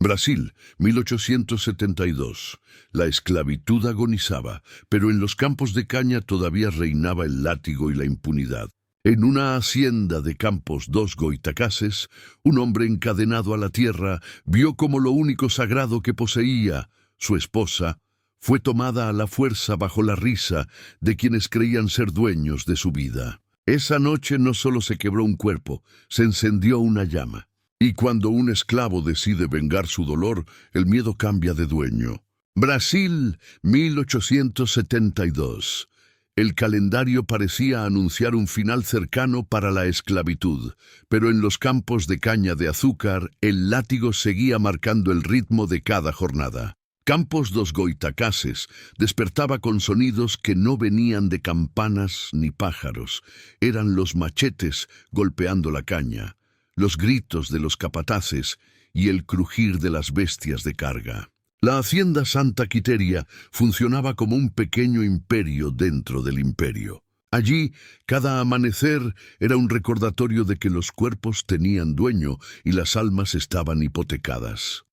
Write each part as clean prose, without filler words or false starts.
Brasil, 1872. La esclavitud agonizaba, pero en los campos de caña todavía reinaba el látigo y la impunidad. En una hacienda de Campos dos Goytacases, un hombre encadenado a la tierra vio como lo único sagrado que poseía, su esposa, fue tomada a la fuerza bajo la risa de quienes creían ser dueños de su vida. Esa noche no solo se quebró un cuerpo, se encendió una llama. Y cuando un esclavo decide vengar su dolor, el miedo cambia de dueño. Brasil, 1872. El calendario parecía anunciar un final cercano para la esclavitud, pero en los campos de caña de azúcar, el látigo seguía marcando el ritmo de cada jornada. Campos dos Goytacases despertaba con sonidos que no venían de campanas ni pájaros. Eran los machetes golpeando la caña, los gritos de los capataces y el crujir de las bestias de carga. La hacienda Santa Quiteria funcionaba como un pequeño imperio dentro del imperio. Allí, cada amanecer era un recordatorio de que los cuerpos tenían dueño y las almas estaban hipotecadas.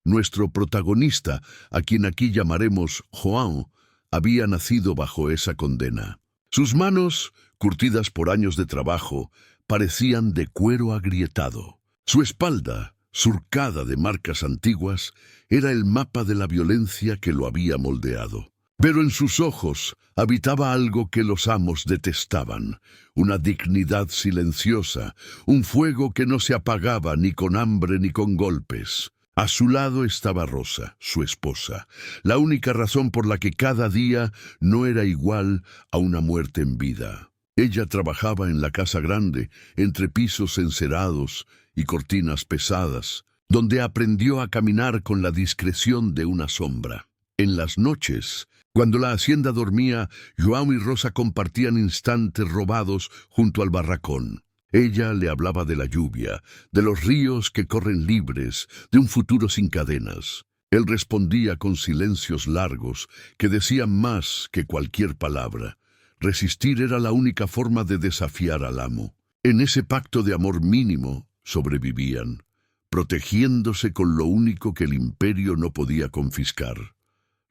Nuestro protagonista, a quien aquí llamaremos João, había nacido bajo esa condena. Sus manos, curtidas por años de trabajo, parecían de cuero agrietado. Su espalda, surcada de marcas antiguas, era el mapa de la violencia que lo había moldeado. Pero en sus ojos habitaba algo que los amos detestaban, una dignidad silenciosa, un fuego que no se apagaba ni con hambre ni con golpes. A su lado estaba Rosa, su esposa, la única razón por la que cada día no era igual a una muerte en vida. Ella trabajaba en la casa grande, entre pisos encerados y cortinas pesadas, donde aprendió a caminar con la discreción de una sombra. En las noches, cuando la hacienda dormía, João y Rosa compartían instantes robados junto al barracón. Ella le hablaba de la lluvia, de los ríos que corren libres, de un futuro sin cadenas. Él respondía con silencios largos que decían más que cualquier palabra. Resistir era la única forma de desafiar al amo. En ese pacto de amor mínimo sobrevivían, protegiéndose con lo único que el imperio no podía confiscar: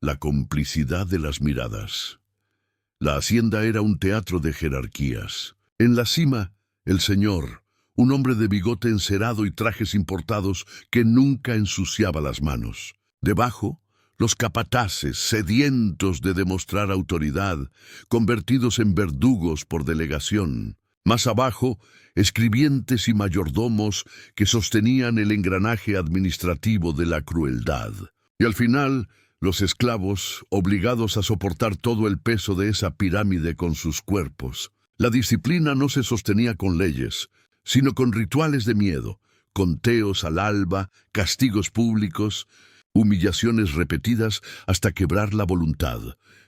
la complicidad de las miradas. La hacienda era un teatro de jerarquías. En la cima, el señor, un hombre de bigote encerado y trajes importados que nunca ensuciaba las manos. Debajo, los capataces, sedientos de demostrar autoridad, convertidos en verdugos por delegación. Más abajo, escribientes y mayordomos que sostenían el engranaje administrativo de la crueldad. Y al final, los esclavos, obligados a soportar todo el peso de esa pirámide con sus cuerpos. La disciplina no se sostenía con leyes, sino con rituales de miedo, conteos al alba, castigos públicos, humillaciones repetidas hasta quebrar la voluntad.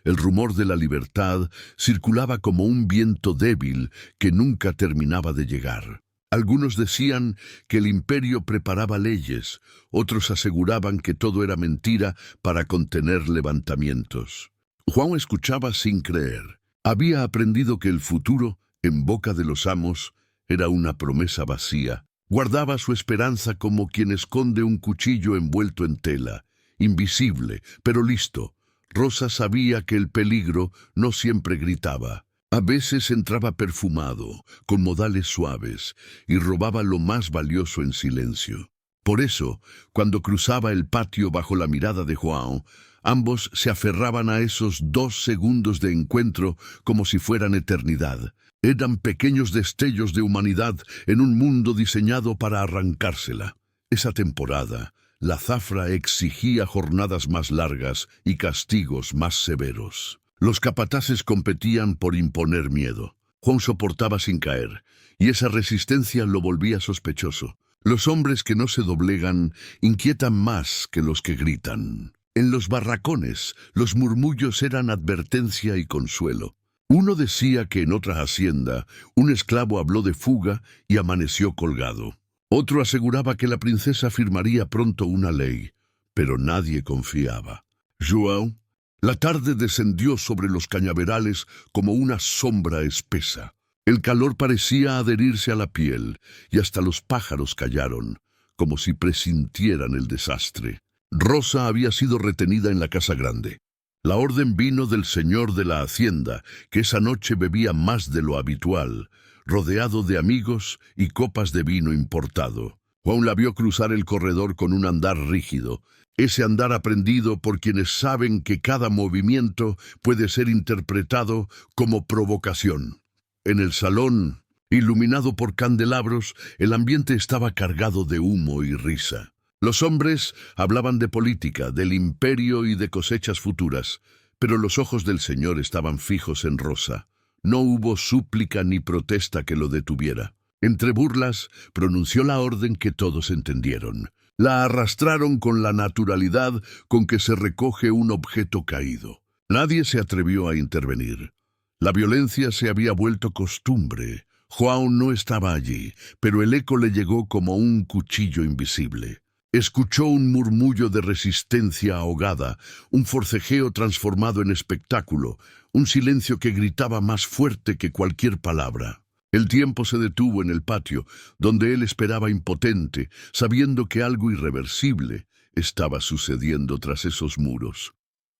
El rumor de la libertad circulaba como un viento débil que nunca terminaba de llegar. Algunos decían que el imperio preparaba leyes, otros aseguraban que todo era mentira para contener levantamientos. João escuchaba sin creer. Había aprendido que el futuro, en boca de los amos, era una promesa vacía. Guardaba su esperanza como quien esconde un cuchillo envuelto en tela, invisible, pero listo. Rosa sabía que el peligro no siempre gritaba. A veces entraba perfumado, con modales suaves, y robaba lo más valioso en silencio. Por eso, cuando cruzaba el patio bajo la mirada de João, ambos se aferraban a esos 2 segundos de encuentro como si fueran eternidad. Eran pequeños destellos de humanidad en un mundo diseñado para arrancársela. Esa temporada, la zafra exigía jornadas más largas y castigos más severos. Los capataces competían por imponer miedo. João soportaba sin caer, y esa resistencia lo volvía sospechoso. Los hombres que no se doblegan inquietan más que los que gritan. En los barracones, los murmullos eran advertencia y consuelo. Uno decía que en otra hacienda, un esclavo habló de fuga y amaneció colgado. Otro aseguraba que la princesa firmaría pronto una ley, pero nadie confiaba. João, la tarde descendió sobre los cañaverales como una sombra espesa. El calor parecía adherirse a la piel, y hasta los pájaros callaron, como si presintieran el desastre. Rosa había sido retenida en la casa grande. La orden vino del señor de la hacienda, que esa noche bebía más de lo habitual, rodeado de amigos y copas de vino importado. Juan la vio cruzar el corredor con un andar rígido, ese andar aprendido por quienes saben que cada movimiento puede ser interpretado como provocación. En el salón, iluminado por candelabros, el ambiente estaba cargado de humo y risa. Los hombres hablaban de política, del imperio y de cosechas futuras, pero los ojos del señor estaban fijos en Rosa. No hubo súplica ni protesta que lo detuviera. Entre burlas, pronunció la orden que todos entendieron. La arrastraron con la naturalidad con que se recoge un objeto caído. Nadie se atrevió a intervenir. La violencia se había vuelto costumbre. Juan no estaba allí, pero el eco le llegó como un cuchillo invisible. Escuchó un murmullo de resistencia ahogada, un forcejeo transformado en espectáculo, un silencio que gritaba más fuerte que cualquier palabra. El tiempo se detuvo en el patio, donde él esperaba impotente, sabiendo que algo irreversible estaba sucediendo tras esos muros.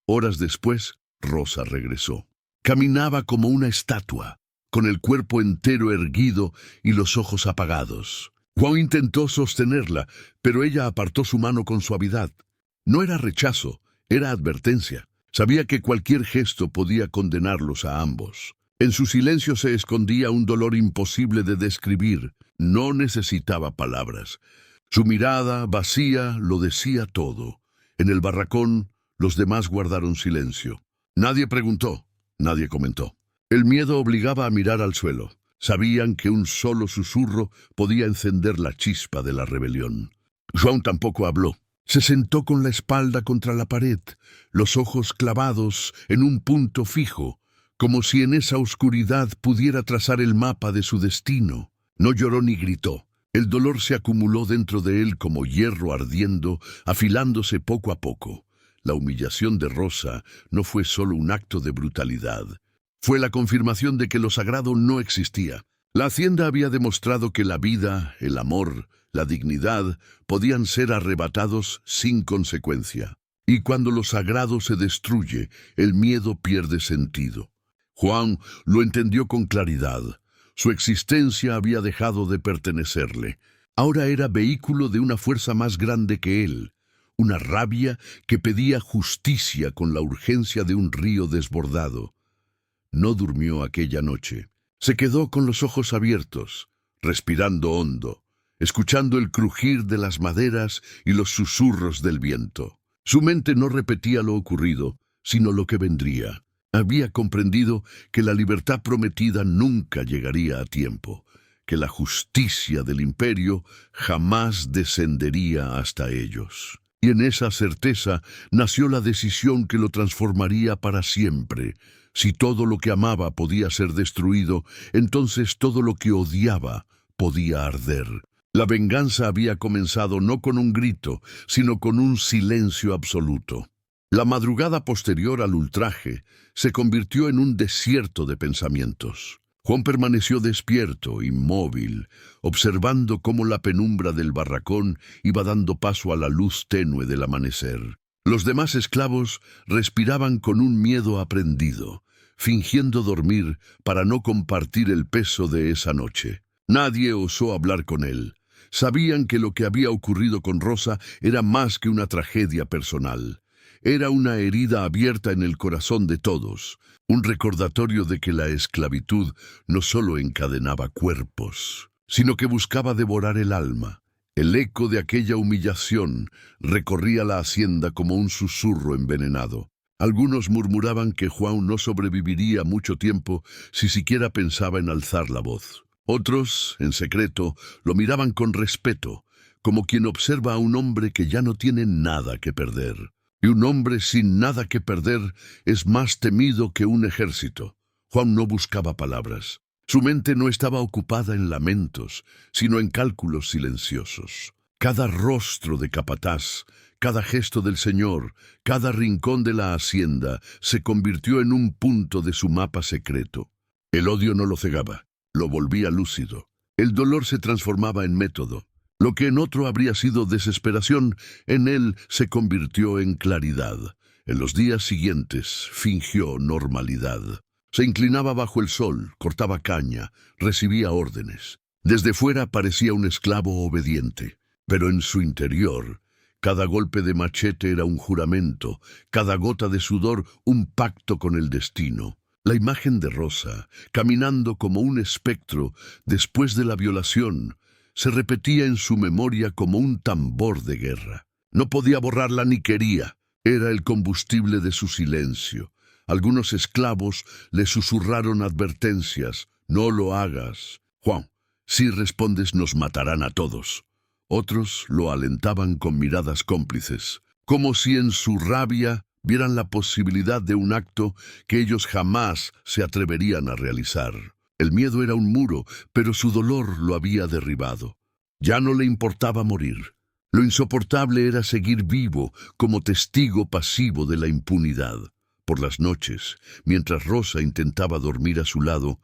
Horas después, Rosa regresó. Caminaba como una estatua, con el cuerpo entero erguido y los ojos apagados. Juan intentó sostenerla, pero ella apartó su mano con suavidad. No era rechazo, era advertencia. Sabía que cualquier gesto podía condenarlos a ambos. En su silencio se escondía un dolor imposible de describir. No necesitaba palabras. Su mirada, vacía, lo decía todo. En el barracón, los demás guardaron silencio. Nadie preguntó, nadie comentó. El miedo obligaba a mirar al suelo. Sabían que un solo susurro podía encender la chispa de la rebelión. Juan tampoco habló. Se sentó con la espalda contra la pared, los ojos clavados en un punto fijo, como si en esa oscuridad pudiera trazar el mapa de su destino. No lloró ni gritó. El dolor se acumuló dentro de él como hierro ardiendo, afilándose poco a poco. La humillación de Rosa no fue solo un acto de brutalidad. Fue la confirmación de que lo sagrado no existía. La hacienda había demostrado que la vida, el amor, la dignidad podían ser arrebatados sin consecuencia. Y cuando lo sagrado se destruye, el miedo pierde sentido. Juan lo entendió con claridad. Su existencia había dejado de pertenecerle. Ahora era vehículo de una fuerza más grande que él. Una rabia que pedía justicia con la urgencia de un río desbordado. No durmió aquella noche. Se quedó con los ojos abiertos, respirando hondo, escuchando el crujir de las maderas y los susurros del viento. Su mente no repetía lo ocurrido, sino lo que vendría. Había comprendido que la libertad prometida nunca llegaría a tiempo, que la justicia del imperio jamás descendería hasta ellos. Y en esa certeza nació la decisión que lo transformaría para siempre. Si todo lo que amaba podía ser destruido, entonces todo lo que odiaba podía arder. La venganza había comenzado no con un grito, sino con un silencio absoluto. La madrugada posterior al ultraje se convirtió en un desierto de pensamientos. Juan permaneció despierto, inmóvil, observando cómo la penumbra del barracón iba dando paso a la luz tenue del amanecer. Los demás esclavos respiraban con un miedo aprendido, fingiendo dormir para no compartir el peso de esa noche. Nadie osó hablar con él. Sabían que lo que había ocurrido con Rosa era más que una tragedia personal. Era una herida abierta en el corazón de todos, un recordatorio de que la esclavitud no solo encadenaba cuerpos, sino que buscaba devorar el alma. El eco de aquella humillación recorría la hacienda como un susurro envenenado. Algunos murmuraban que Juan no sobreviviría mucho tiempo si siquiera pensaba en alzar la voz. Otros, en secreto, lo miraban con respeto, como quien observa a un hombre que ya no tiene nada que perder. Y un hombre sin nada que perder es más temido que un ejército. Juan no buscaba palabras. Su mente no estaba ocupada en lamentos, sino en cálculos silenciosos. Cada rostro de capataz, cada gesto del señor, cada rincón de la hacienda se convirtió en un punto de su mapa secreto. El odio no lo cegaba, lo volvía lúcido. El dolor se transformaba en método. Lo que en otro habría sido desesperación, en él se convirtió en claridad. En los días siguientes fingió normalidad. Se inclinaba bajo el sol, cortaba caña, recibía órdenes. Desde fuera parecía un esclavo obediente, pero en su interior, cada golpe de machete era un juramento, cada gota de sudor un pacto con el destino. La imagen de Rosa, caminando como un espectro después de la violación, se repetía en su memoria como un tambor de guerra. No podía borrarla ni quería. Era el combustible de su silencio. Algunos esclavos le susurraron advertencias. No lo hagas. Juan, si respondes nos matarán a todos. Otros lo alentaban con miradas cómplices, como si en su rabia vieran la posibilidad de un acto que ellos jamás se atreverían a realizar. El miedo era un muro, pero su dolor lo había derribado. Ya no le importaba morir. Lo insoportable era seguir vivo como testigo pasivo de la impunidad. Por las noches, mientras Rosa intentaba dormir a su lado,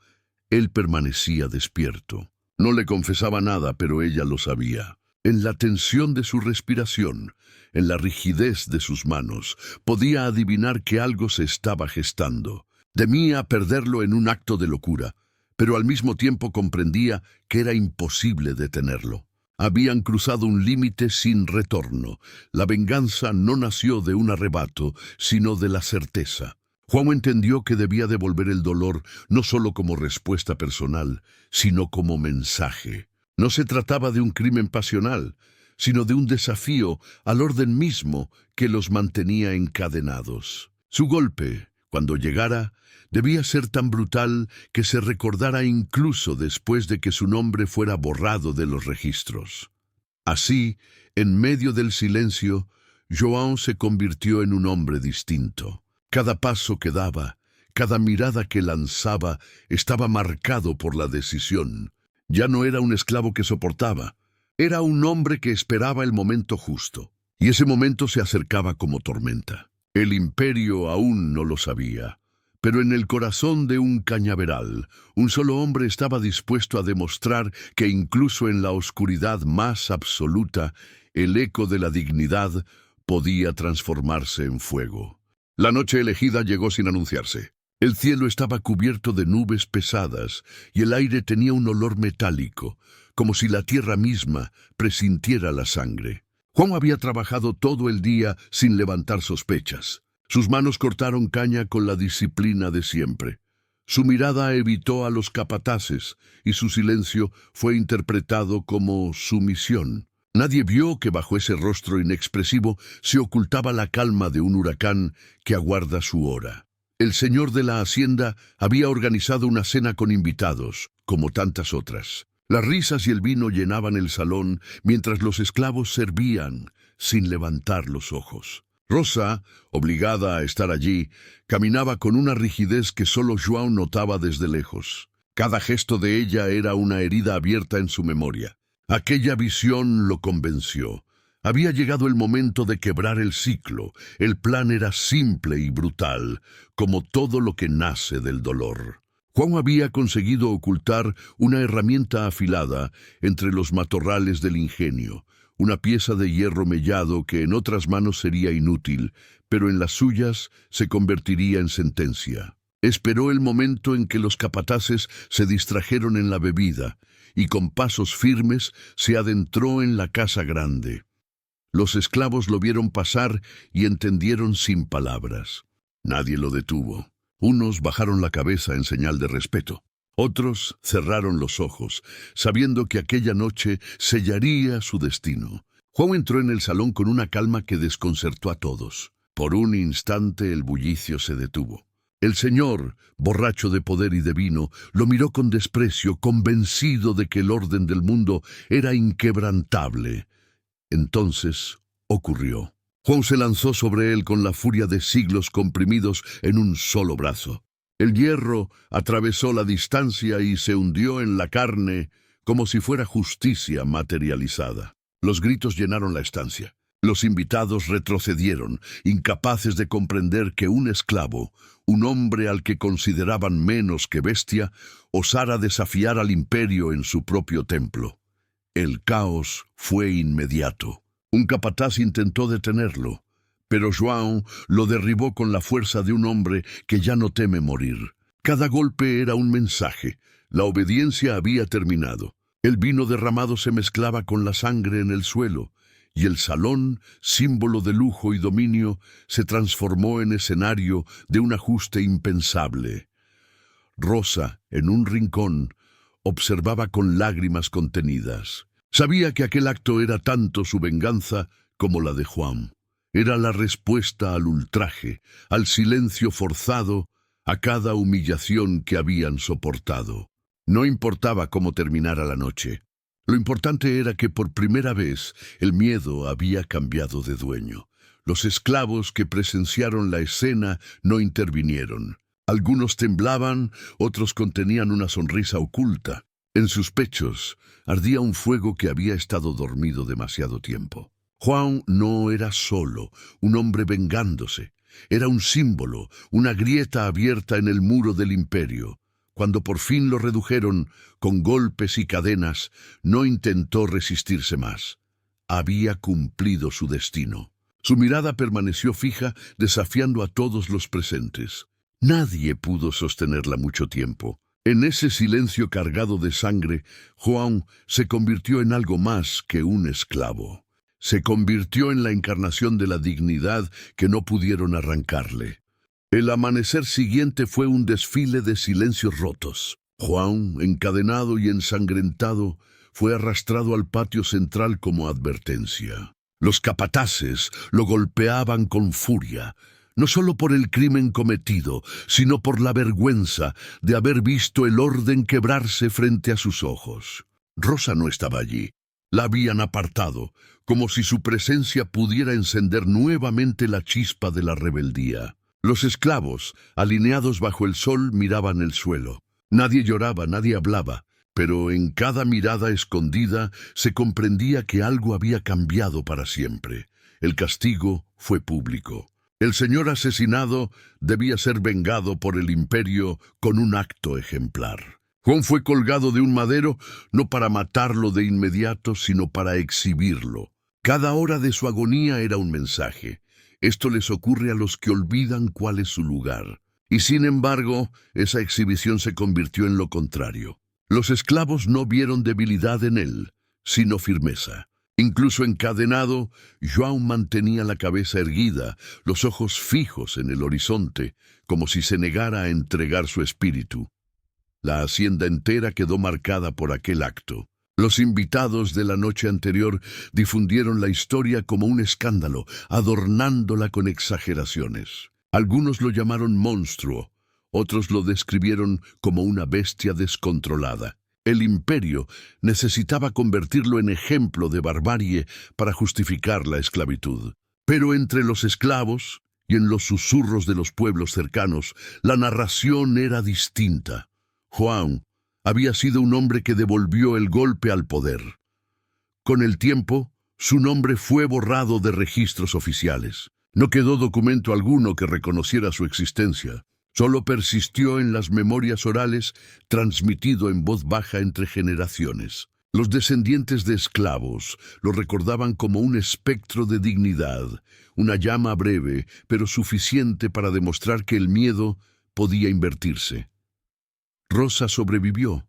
él permanecía despierto. No le confesaba nada, pero ella lo sabía. En la tensión de su respiración, en la rigidez de sus manos, podía adivinar que algo se estaba gestando. Temía perderlo en un acto de locura, pero al mismo tiempo comprendía que era imposible detenerlo. Habían cruzado un límite sin retorno. La venganza no nació de un arrebato, sino de la certeza. Juan entendió que debía devolver el dolor no solo como respuesta personal, sino como mensaje. No se trataba de un crimen pasional, sino de un desafío al orden mismo que los mantenía encadenados. Su golpe, cuando llegara, debía ser tan brutal que se recordara incluso después de que su nombre fuera borrado de los registros. Así, en medio del silencio, João se convirtió en un hombre distinto. Cada paso que daba, cada mirada que lanzaba, estaba marcado por la decisión. Ya no era un esclavo que soportaba, era un hombre que esperaba el momento justo, y ese momento se acercaba como tormenta. El imperio aún no lo sabía, pero en el corazón de un cañaveral, un solo hombre estaba dispuesto a demostrar que incluso en la oscuridad más absoluta, el eco de la dignidad podía transformarse en fuego. La noche elegida llegó sin anunciarse. El cielo estaba cubierto de nubes pesadas y el aire tenía un olor metálico, como si la tierra misma presintiera la sangre. Juan había trabajado todo el día sin levantar sospechas. Sus manos cortaron caña con la disciplina de siempre. Su mirada evitó a los capataces y su silencio fue interpretado como sumisión. Nadie vio que bajo ese rostro inexpresivo se ocultaba la calma de un huracán que aguarda su hora. El señor de la hacienda había organizado una cena con invitados, como tantas otras. Las risas y el vino llenaban el salón mientras los esclavos servían, sin levantar los ojos. Rosa, obligada a estar allí, caminaba con una rigidez que solo João notaba desde lejos. Cada gesto de ella era una herida abierta en su memoria. Aquella visión lo convenció. Había llegado el momento de quebrar el ciclo. El plan era simple y brutal, como todo lo que nace del dolor. Juan había conseguido ocultar una herramienta afilada entre los matorrales del ingenio, una pieza de hierro mellado que en otras manos sería inútil, pero en las suyas se convertiría en sentencia. Esperó el momento en que los capataces se distrajeron en la bebida, y con pasos firmes se adentró en la casa grande. Los esclavos lo vieron pasar y entendieron sin palabras. Nadie lo detuvo. Unos bajaron la cabeza en señal de respeto. Otros cerraron los ojos, sabiendo que aquella noche sellaría su destino. Juan entró en el salón con una calma que desconcertó a todos. Por un instante el bullicio se detuvo. El señor, borracho de poder y de vino, lo miró con desprecio, convencido de que el orden del mundo era inquebrantable. Entonces ocurrió. Juan se lanzó sobre él con la furia de siglos comprimidos en un solo brazo. El hierro atravesó la distancia y se hundió en la carne como si fuera justicia materializada. Los gritos llenaron la estancia. Los invitados retrocedieron, incapaces de comprender que un esclavo, un hombre al que consideraban menos que bestia, osara desafiar al imperio en su propio templo. El caos fue inmediato. Un capataz intentó detenerlo, pero João lo derribó con la fuerza de un hombre que ya no teme morir. Cada golpe era un mensaje. La obediencia había terminado. El vino derramado se mezclaba con la sangre en el suelo, y el salón, símbolo de lujo y dominio, se transformó en escenario de un ajuste impensable. Rosa, en un rincón, observaba con lágrimas contenidas. Sabía que aquel acto era tanto su venganza como la de Juan. Era la respuesta al ultraje, al silencio forzado, a cada humillación que habían soportado. No importaba cómo terminara la noche. Lo importante era que por primera vez el miedo había cambiado de dueño. Los esclavos que presenciaron la escena no intervinieron. Algunos temblaban, otros contenían una sonrisa oculta. En sus pechos ardía un fuego que había estado dormido demasiado tiempo. Juan no era solo un hombre vengándose. Era un símbolo, una grieta abierta en el muro del imperio. Cuando por fin lo redujeron con golpes y cadenas, no intentó resistirse más. Había cumplido su destino. Su mirada permaneció fija, desafiando a todos los presentes. Nadie pudo sostenerla mucho tiempo. En ese silencio cargado de sangre, Juan se convirtió en algo más que un esclavo. Se convirtió en la encarnación de la dignidad que no pudieron arrancarle. El amanecer siguiente fue un desfile de silencios rotos. Juan, encadenado y ensangrentado, fue arrastrado al patio central como advertencia. Los capataces lo golpeaban con furia, no solo por el crimen cometido, sino por la vergüenza de haber visto el orden quebrarse frente a sus ojos. Rosa no estaba allí. La habían apartado, como si su presencia pudiera encender nuevamente la chispa de la rebeldía. Los esclavos, alineados bajo el sol, miraban el suelo. Nadie lloraba, nadie hablaba, pero en cada mirada escondida se comprendía que algo había cambiado para siempre. El castigo fue público. El señor asesinado debía ser vengado por el imperio con un acto ejemplar. Juan fue colgado de un madero no para matarlo de inmediato, sino para exhibirlo. Cada hora de su agonía era un mensaje. Esto les ocurre a los que olvidan cuál es su lugar. Y sin embargo, esa exhibición se convirtió en lo contrario. Los esclavos no vieron debilidad en él, sino firmeza. Incluso encadenado, João mantenía la cabeza erguida, los ojos fijos en el horizonte, como si se negara a entregar su espíritu. La hacienda entera quedó marcada por aquel acto. Los invitados de la noche anterior difundieron la historia como un escándalo, adornándola con exageraciones. Algunos lo llamaron monstruo, otros lo describieron como una bestia descontrolada. El imperio necesitaba convertirlo en ejemplo de barbarie para justificar la esclavitud. Pero entre los esclavos y en los susurros de los pueblos cercanos, la narración era distinta. Juan había sido un hombre que devolvió el golpe al poder. Con el tiempo, su nombre fue borrado de registros oficiales. No quedó documento alguno que reconociera su existencia. Solo persistió en las memorias orales, transmitido en voz baja entre generaciones. Los descendientes de esclavos lo recordaban como un espectro de dignidad, una llama breve, pero suficiente para demostrar que el miedo podía invertirse. Rosa sobrevivió,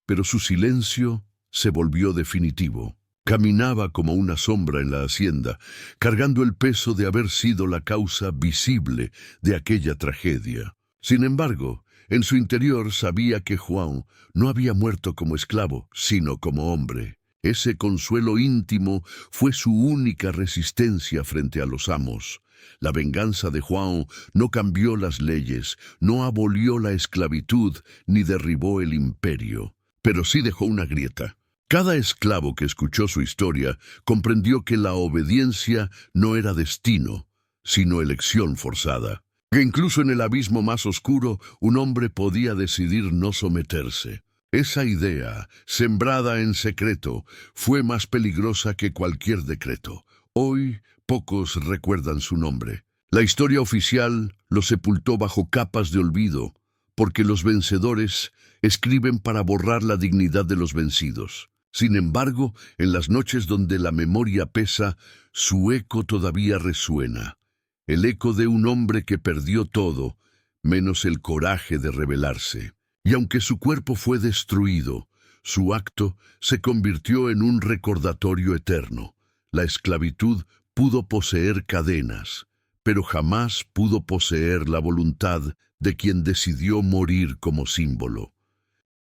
pero su silencio se volvió definitivo. Caminaba como una sombra en la hacienda, cargando el peso de haber sido la causa visible de aquella tragedia. Sin embargo, en su interior sabía que Juan no había muerto como esclavo, sino como hombre. Ese consuelo íntimo fue su única resistencia frente a los amos. La venganza de Juan no cambió las leyes, no abolió la esclavitud, ni derribó el imperio, pero sí dejó una grieta. Cada esclavo que escuchó su historia comprendió que la obediencia no era destino, sino elección forzada. Que incluso en el abismo más oscuro, un hombre podía decidir no someterse. Esa idea, sembrada en secreto, fue más peligrosa que cualquier decreto. Hoy, pocos recuerdan su nombre. La historia oficial lo sepultó bajo capas de olvido, porque los vencedores escriben para borrar la dignidad de los vencidos. Sin embargo, en las noches donde la memoria pesa, su eco todavía resuena. El eco de un hombre que perdió todo, menos el coraje de rebelarse. Y aunque su cuerpo fue destruido, su acto se convirtió en un recordatorio eterno. La esclavitud pudo poseer cadenas, pero jamás pudo poseer la voluntad de quien decidió morir como símbolo.